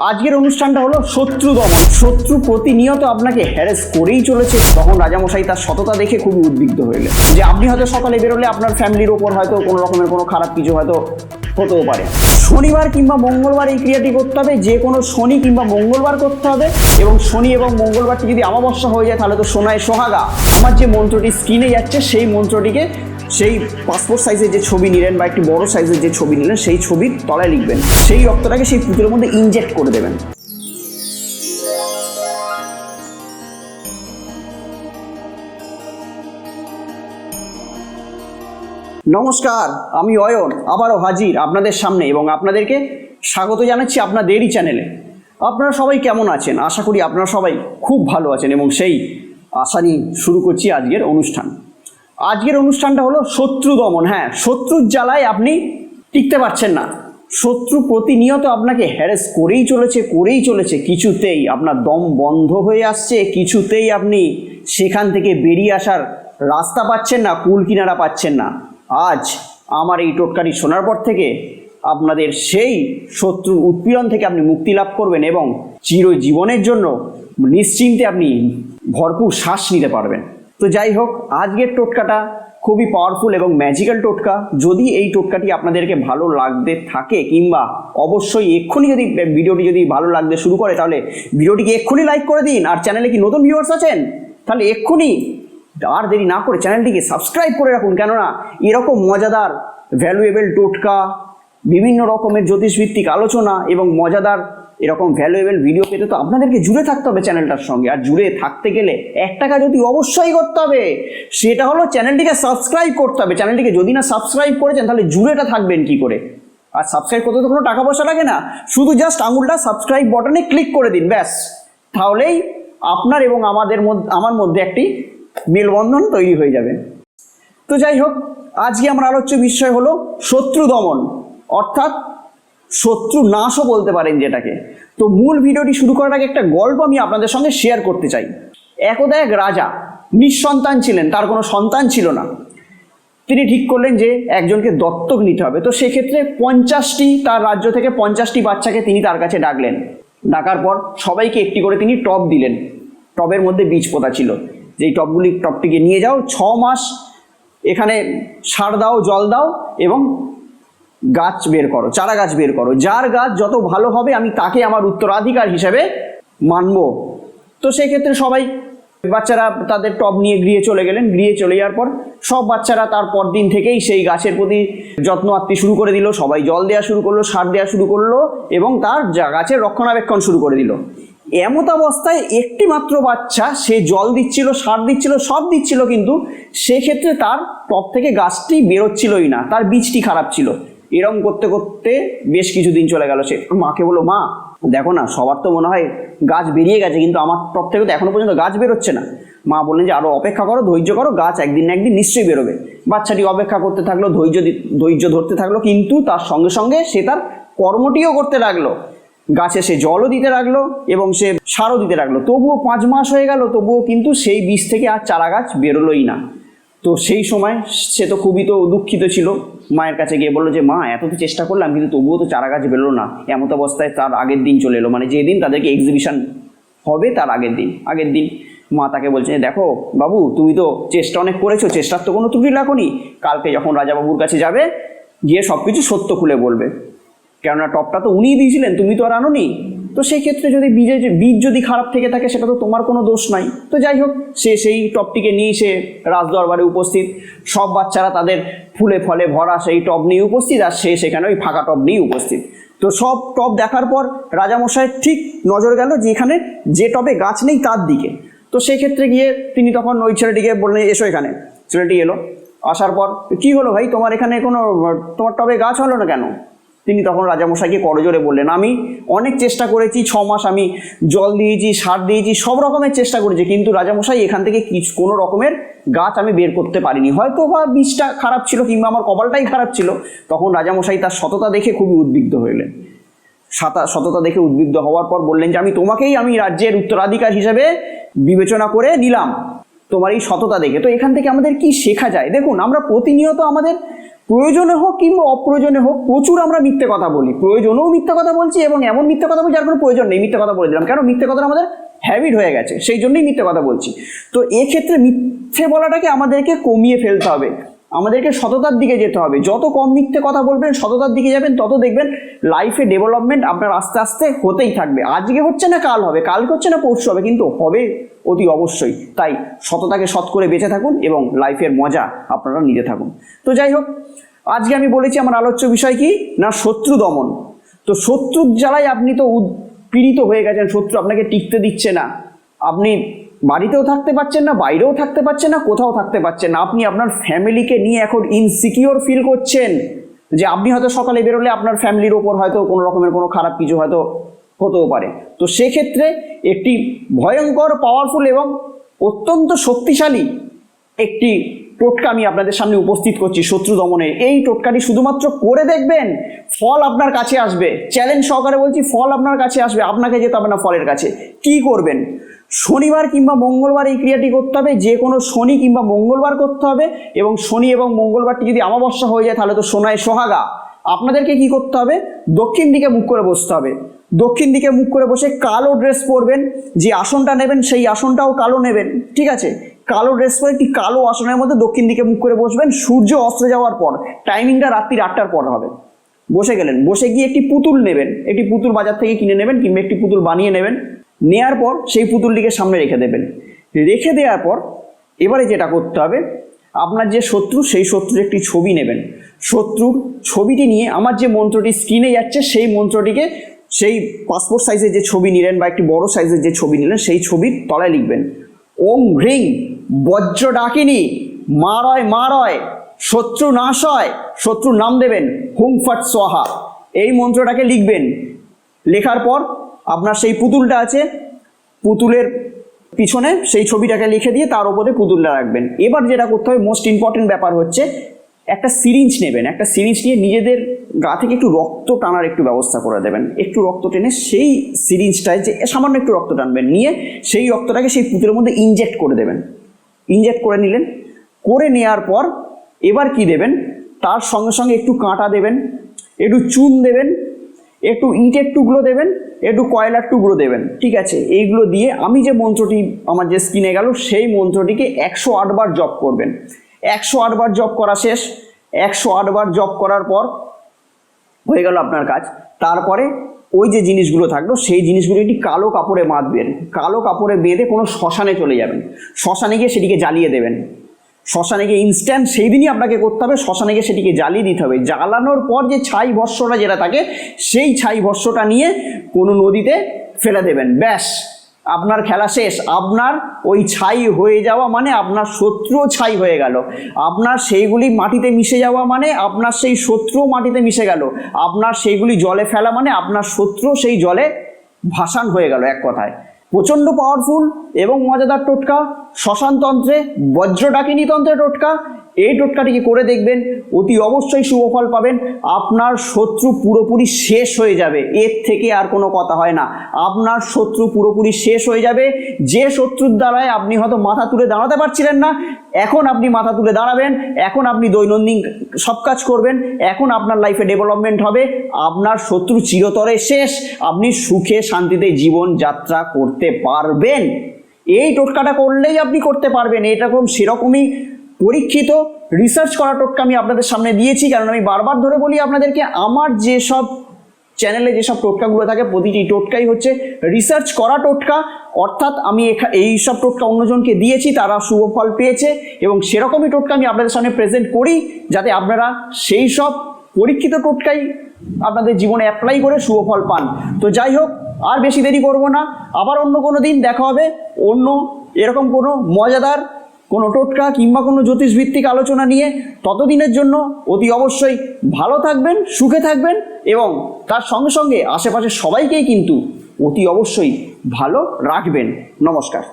আজকের অনুষ্ঠানটা হলো শত্রু দমন। শত্রু প্রতিনিয়ত আপনাকে হ্যারেস করেই চলেছে। তখন রাজামশাই তার সততা দেখে খুবই উদ্বিগ্ন হইলেন যে আপনি হয়তো সকালে বেরোলে আপনার ফ্যামিলির ওপর হয়তো কোনো রকমের কোনো খারাপ কিছু হয়তো হতেও পারে। শনিবার কিংবা মঙ্গলবার এই ক্রিয়াটি করতে হবে, যে কোনো শনি কিংবা মঙ্গলবার করতে হবে। এবং শনি এবং মঙ্গলবারটি যদি অমাবস্যা হয়ে যায় তাহলে তো সোনায় সোহাগা। আমার যে মন্ত্রটি স্ক্রিনে যাচ্ছে সেই মন্ত্রটিকে সেই পাসপোর্ট সাইজের যে ছবি নিলেন বা একটি বড় সাইজের যে ছবি নিলেন সেই ছবির তলায় লিখবেন, সেই রক্তটাকে সেই পুতুলের মধ্যে ইনজেক্ট করে দেবেন। নমস্কার, আমি অয়ন আবারও হাজির আপনাদের সামনে এবং আপনাদেরকে স্বাগত জানাচ্ছি আপনাদেরই চ্যানেলে। আপনারা সবাই কেমন আছেন? আশা করি আপনারা সবাই খুব ভালো আছেন এবং সেই আশা নিয়ে শুরু করছি আজকের অনুষ্ঠান। আজকের অনুষ্ঠানটা হলো শত্রু দমন। হ্যাঁ, শত্রুর জ্বালায় আপনি টিকতে পারছেন না। শত্রু প্রতিনিয়ত আপনাকে হ্যারেস করেই চলেছে। কিছুতেই আপনার দম বন্ধ হয়ে আসছে, কিছুতেই আপনি সেখান থেকে বেরিয়ে আসার রাস্তা পাচ্ছেন না, কুল কিনারা পাচ্ছেন না। আজ আমার এই টোটকাটি শোনার পর থেকে আপনাদের সেই শত্রুর উৎপীড়ন থেকে আপনি মুক্তি লাভ করবেন এবং চিরজীবনের জন্য নিশ্চিন্তে আপনি ভরপুর শ্বাস নিতে পারবেন। তো যাই হোক, আজকের টোটকাটা খুবই পাওয়ারফুল এবং ম্যাজিক্যাল টোটকা। যদি এই টোটকাটি আপনাদেরকে ভালো লাগতে থাকে কিংবা অবশ্যই এক্ষুনি যদি ভিডিওটি যদি ভালো লাগতে শুরু করে তাহলে ভিডিওটিকে এক্ষুনি লাইক করে দিন। আর চ্যানেলে কি নতুন ভিউয়ার্স আছেন তাহলে এক্ষুনি আর দেরি না করে চ্যানেলটিকে সাবস্ক্রাইব করে রাখুন, কেননা এরকম মজাদার ভ্যালুয়েবল টোটকা, বিভিন্ন রকমের জ্যোতিষভিত্তিক আলোচনা এবং মজাদার এরকম ভ্যালুয়েবল ভিডিও পেতে তো আপনাদেরকে জুড়ে থাকতে হবে চ্যানেলটার সঙ্গে। আর জুড়ে থাকতে গেলে একটা কাজ যদি অবশ্যই করতে হবে, সেটা হলো চ্যানেলটিকে সাবস্ক্রাইব করতে হবে। চ্যানেলটিকে যদি না সাবস্ক্রাইব করেছেন তাহলে জুড়েটা থাকবেন কি করে? আর সাবস্ক্রাইব করতে তো কোনো টাকা পয়সা লাগে না, শুধু জাস্ট আঙুলটা সাবস্ক্রাইব বাটনে ক্লিক করে দিন, ব্যাস। তাহলেই আপনার এবং আমার মধ্যে একটি মেলবন্ধন তৈরি হয়ে যাবে। তো যাই হোক, আজকে আমার আলোচ্য বিষয় হলো শত্রু দমন, অর্থাৎ শত্রু নাশও বলতে পারেন যেটাকে। তো মূল ভিডিওটি শুরু করার আগে একটা গল্প আমি আপনাদের সঙ্গে শেয়ার করতে চাই। একদা এক রাজা নিঃসন্তান ছিলেন, তার কোনো সন্তান ছিল না। তিনি ঠিক করলেন যে একজনকে দত্তক নিতে হবে। তো সেক্ষেত্রে 50টি তার রাজ্য থেকে 50টি বাচ্চাকে তিনি তার কাছে ডাকলেন। ডাকার পর সবাইকে একটি করে তিনি টব দিলেন। টবের মধ্যে বীজ পোতা ছিল, যেই টবটিকে নিয়ে যাও, 6 মাস এখানে সার দাও, জল দাও এবং গাছ বের করো, চারা গাছ বের করো। যার গাছ যত ভালো হবে আমি তাকে আমার উত্তরাধিকার হিসেবে মানব। তো সেই ক্ষেত্রে সবাই বাচ্চারা তাদের টব নিয়ে গৃহে চলে গেলেন। গৃহে চলে যাওয়ার পর সব বাচ্চারা তার পর দিন থেকেই সেই গাছের প্রতি যত্ন আত্মি শুরু করে দিল। সবাই জল দেওয়া শুরু করলো, সার দেওয়া শুরু করলো এবং তার গাছের রক্ষণাবেক্ষণ শুরু করে দিল। এমত অবস্থায় একটি মাত্র বাচ্চা, সে জল দিচ্ছিল, সার দিচ্ছিল, সব দিচ্ছিল, কিন্তু সেক্ষেত্রে তার টব থেকে গাছটি বেরোচ্ছিলই না, তার বীজটি খারাপ ছিল। এরম করতে করতে বেশ কিছুদিন চলে গেল। সে মাকে বললো, মা দেখো না, সবার তো মনে হয় গাছ বেরিয়ে গেছে, কিন্তু আমার টব থেকে তো এখনো পর্যন্ত গাছ বেরোচ্ছে না। মা বললেন যে আরো অপেক্ষা করো, ধৈর্য করো, গাছ একদিন না একদিন নিশ্চয়ই বেরোবে। বাচ্চাটি অপেক্ষা করতে থাকলো, ধৈর্য ধরতে থাকলো, কিন্তু তার সঙ্গে সঙ্গে সে তার কর্মটিও করতে লাগলো। গাছে সে জলও দিতে লাগলো এবং সে সারও দিতে লাগলো। তবুও 5 মাস হয়ে গেল, তবুও কিন্তু সেই বীজ থেকে আর চারা গাছ বেরোলোই না। তো সেই সময় সে তো খুবই তো দুঃখিত ছিল। মায়ের কাছে গিয়ে বললো যে মা, এত তো চেষ্টা করলাম কিন্তু তবুও তো চারা গাছ বেরোলো না। এমত অবস্থায় তার আগের দিন চলে এলো, মানে যেদিন তাদেরকে এক্সিবিশন হবে তার আগের দিন মা তাকে বলছে, দেখো বাবু, তুমি তো চেষ্টা অনেক করেছো, চেষ্টার তো কোনো ত্রুটি রাখোনি। কালকে যখন রাজাবাবুর কাছে যাবে, গিয়ে সব কিছু সত্য খুলে বলবে, কেননা টপটা তো উনিই দিয়েছিলেন, তুমি তো আর আনোনি। তো সেই ক্ষেত্রে যদি বীজ যদি খারাপ থেকে থাকে সেটা তো তোমার কোনো দোষ নাই। তো যাই হোক, সে সেই টবটিকে নিয়ে সে রাজদরবারে উপস্থিত। সব বাচ্চারা তাদের ফুলে ফলে ভরা সেই টব নিয়ে উপস্থিত, আর সে সেখানে ওই ফাঁকা টব নিয়ে উপস্থিত। তো সব টব দেখার পর রাজামশাইয়ের ঠিক নজর গেল যে এখানে যে টবে গাছ নেই তার দিকে। তো সেই ক্ষেত্রে গিয়ে তিনি তখন ওই ছেলেটিকে বললেন, এসো এখানে। ছেলেটি এলো, আসার পর, কি হলো ভাই, তোমার এখানে তোমার টবে গাছ হলো না কেন? তিনি তখন রাজামশাইকে করজোরে বললেন, আমি অনেক চেষ্টা করেছি, 6 মাস আমি জল দিয়েছি, সার দিয়েছি, সব রকমের চেষ্টা করেছি, কিন্তু রাজামশাই এখান থেকে কোনো রকমের গাছ আমি বের করতে পারিনি। হয়তো বা বীজটা খারাপ ছিল কিংবা আমার কপালটাই খারাপ ছিল। তখন রাজামশাই তার সততা দেখে খুবই উদ্বিগ্ন হইলেন। সততা দেখে উদ্বিগ্ন হওয়ার পর বললেন যে আমি রাজ্যের উত্তরাধিকার হিসেবে বিবেচনা করে নিলাম তোমার এই সততা দেখে। তো এখান থেকে আমাদের কি শেখা যায়? দেখুন, আমরা প্রতিনিয়ত আমাদের প্রয়োজনে হোক কিংবা অপ্রয়োজনে হোক প্রচুর আমরা মিথ্যে কথা বলি, প্রয়োজনেও মিথ্যে কথা বলছি এবং এমন মিথ্যে কথা বলছি যার কোনো প্রয়োজন নেই, মিথ্যে কথা বলে দিলাম। কেন? মিথ্যে কথাটা আমাদের হ্যাবিট হয়ে গেছে, সেই জন্যই মিথ্যে কথা বলছি। তো এক্ষেত্রে মিথ্যে বলাটাকে আমাদেরকে কমিয়ে ফেলতে হবে, আমাদেরকে সততার দিকে যেতে হবে। যত কম মিথ্যে কথা বলবেন, সততার দিকে যাবেন, তত দেখবেন লাইফে ডেভেলপমেন্ট আপনার আস্তে আস্তে হতেই থাকবে। আজকে হচ্ছে না কাল হবে, কালকে হচ্ছে না পরশু হবে, কিন্তু হবে অতি অবশ্যই। তাই সততাকে সৎ করে বেঁচে থাকুন এবং লাইফের মজা আপনারা নিতে থাকুন। তো যাই হোক, আজকে আমি বলেছি আমার আলোচ্য বিষয় কি না, শত্রু দমন। তো শত্রুর জ্বালায় আপনি তো উৎপীড়িত হয়ে গেছেন, শত্রু আপনাকে টিকতে দিচ্ছে না, আপনি বাড়িতেও থাকতে পারছেন না, বাইরেও থাকতে পারছেন না, কোথাও থাকতে পারছেন না, আপনি আপনার ফ্যামিলিকে নিয়ে এখন ইনসিকিওর ফিল করছেন যে আপনি হয়তো সকালে বেরোলে আপনার ফ্যামিলির ওপর হয়তো কোনো রকমের কোনো খারাপ কিছু হয়তো হতেও পারে। তো সেক্ষেত্রে একটি ভয়ঙ্কর, পাওয়ারফুল এবং অত্যন্ত শক্তিশালী একটি টোটকা আমি আপনাদের সামনে উপস্থিত করছি শত্রু দমনের। এই টোটকাটি শুধুমাত্র করে দেখবেন, ফল আপনার কাছে আসবে। চ্যালেঞ্জ সহকারে বলছি, ফল আপনার কাছে আসবে, আপনাকে যেতে হবে না ফলের কাছে। কি করবেন? শনিবার কিংবা মঙ্গলবার এই ক্রিয়াটি করতে হবে, যে কোনো শনি কিংবা মঙ্গলবার করতে হবে। এবং শনি এবং মঙ্গলবারটি যদি অমাবস্যা হয়ে যায় তাহলে তো সোনায় সোহাগা। আপনাদেরকে কি করতে হবে? দক্ষিণ দিকে মুখ করে বসতে হবে। দক্ষিণ দিকে মুখ করে বসে কালো ড্রেস পরবেন, যে আসনটা নেবেন সেই আসনটাও কালো নেবেন, ঠিক আছে? কালো ড্রেস পরে একটি কালো আসনের মধ্যে দক্ষিণ দিকে মুখ করে বসবেন। সূর্য অস্ত যাওয়ার পর, টাইমিংটা রাত্রি 8টার পর হবে। বসে গেলেন, বসে গিয়ে একটি পুতুল নেবেন, একটি পুতুল বাজার থেকে কিনে নেবেন কিংবা একটি পুতুল বানিয়ে নেবেন। নেয়ার পর সেই পুতুলটিকে সামনে রেখে দেবেন। রেখে দেওয়ার পর এবারে যেটা করতে হবে, আপনার যে শত্রু সেই শত্রুর একটি ছবি নেবেন। শত্রুর ছবিটি নিয়ে আমার যে মন্ত্রটি স্ক্রিনে যাচ্ছে সেই মন্ত্রটিকে, সেই পাসপোর্ট সাইজের যে ছবি নিলেন বা একটি বড় সাইজের যে ছবি নিলেন সেই ছবির তলায় লিখবেন ওম হ্রিং বজ্র ডাকিনী মারয় মারয় শত্রু নাশ হয়। শত্রুর নাম দেবেন হুং ফট সোহা। এই মন্ত্রটাকে লিখবেন। লেখার পর আপনার সেই পুতুলটা আছে, পুতুলের পিছনে সেই ছবিটাকে লিখে দিয়ে তার উপরে পুতুলটা রাখবেন। এবার যেটা করতে হবে, মোস্ট ইম্পর্টেন্ট ব্যাপার হচ্ছে, একটা সিরিঞ্জ নেবেন। একটা সিরিঞ্জ নিয়ে নিজেদের গা থেকে একটু রক্ত টানার একটু ব্যবস্থা করে দেবেন। একটু রক্ত টেনে সেই সিরিঞ্জটায় যে সামান্য একটু রক্ত টানবেন, নিয়ে সেই রক্তটাকে সেই পুতুলের মধ্যে ইনজেক্ট করে দেবেন। ইনজেক্ট করে নিলেন। করে নেওয়ার পর এবার কি দেবেন, তার সঙ্গে সঙ্গে একটু কাঁটা দেবেন, একটু চুন দেবেন, একটু ইটের টুকরো দেবেন, একটু কয়লার টুকরো দেবেন, ঠিক আছে? এইগুলো দিয়ে আমি যে মন্ত্রটি আমার যে স্ক্রিনে গেল সেই মন্ত্রটিকে 108 বার জপ করবেন। 108 বার জপ করা শেষ। 108 বার জপ করার পর হয়ে গেল আপনার কাজ। তারপরে ওই যে জিনিসগুলো থাকলো সেই জিনিসগুলো একটি কালো কাপড়ে বাঁধবেন। কালো কাপড়ে বেঁধে কোনো শ্মশানে চলে যাবেন। শ্মশানে গিয়ে সেটিকে জ্বালিয়ে দেবেন। শ্মশানে গিয়ে ইনস্ট্যান্ট সেই দিনই আপনাকে করতে হবে, শ্মশানে গিয়ে সেটিকে জ্বালিয়ে দিতে হবে। জ্বালানোর পর যে ছাই ভস্মটা যেটা থাকে সেই ছাই ভস্মটা নিয়ে কোনো নদীতে ফেলে দেবেন। ব্যাস, আপনার খেলা শেষ। আপনার ওই ছাই হয়ে যাওয়া মানে আপনার শত্রুও ছাই হয়ে গেল। আপনার সেইগুলি মাটিতে মিশে যাওয়া মানে আপনার সেই শত্রুও মাটিতে মিশে গেল। আপনার সেইগুলি জলে ফেলা মানে আপনার শত্রু সেই জলে ভাসান হয়ে গেল। এক কথায় প্রচণ্ড পাওয়ারফুল এবং মজাদার টোটকা, শ্মশানতন্ত্রে বজ্র ডাকিনী তন্ত্রে টোটকা। এই টোটকাটিকে করে দেখবেন, অতি অবশ্যই শুভফল পাবেন। আপনার শত্রু পুরোপুরি শেষ হয়ে যাবে। এর থেকে আর কোনো কথা হয় না। আপনার শত্রু পুরোপুরি শেষ হয়ে যাবে। যে শত্রুর দ্বারায় আপনি হয়তো মাথা তুলে দাঁড়াতে পারছিলেন না, এখন আপনি মাথা তুলে দাঁড়াবেন। এখন আপনি দৈনন্দিন সব কাজ করবেন। এখন আপনার লাইফে ডেভেলপমেন্ট হবে। আপনার শত্রু চিরতরে শেষ। আপনি সুখে শান্তিতে জীবন যাত্রা করতে পারবেন। এই টোটকাটা করলেই আপনি করতে পারবেন। এরকম সেরকমই পরীক্ষিত রিসার্চ করা টোটকা আমি আপনাদের সামনে দিয়েছি। কারণ আমি বারবার ধরে বলি আপনাদেরকে, আমার যেসব চ্যানেলে যেসব টোটকাগুলো থাকে প্রতিটি টোটকাই হচ্ছে রিসার্চ করা টোটকা। অর্থাৎ আমি এই সব টোটকা অন্যজনকে দিয়েছি, তারা শুভ ফল পেয়েছে, এবং সেরকমই টোটকা আমি আপনাদের সামনে প্রেজেন্ট করি যাতে আপনারা সেই সব পরীক্ষিত টোটকাই আপনাদের জীবনে অ্যাপ্লাই করে শুভ ফল পান। তো যাই হোক, আর বেশি দেরি করব না। আবার অন্য কোনো দিন দেখা হবে অন্য এরকম কোনো মজাদার কোনো টোটকা কিংবা কোনো জ্যোতিষভিত্তিক আলোচনা নিয়ে। ততদিনের জন্য অতি অবশ্যই ভালো থাকবেন, সুখে থাকবেন এবং তার সঙ্গে সঙ্গে আশেপাশের সবাইকেই কিন্তু অতি অবশ্যই ভালো রাখবেন। নমস্কার।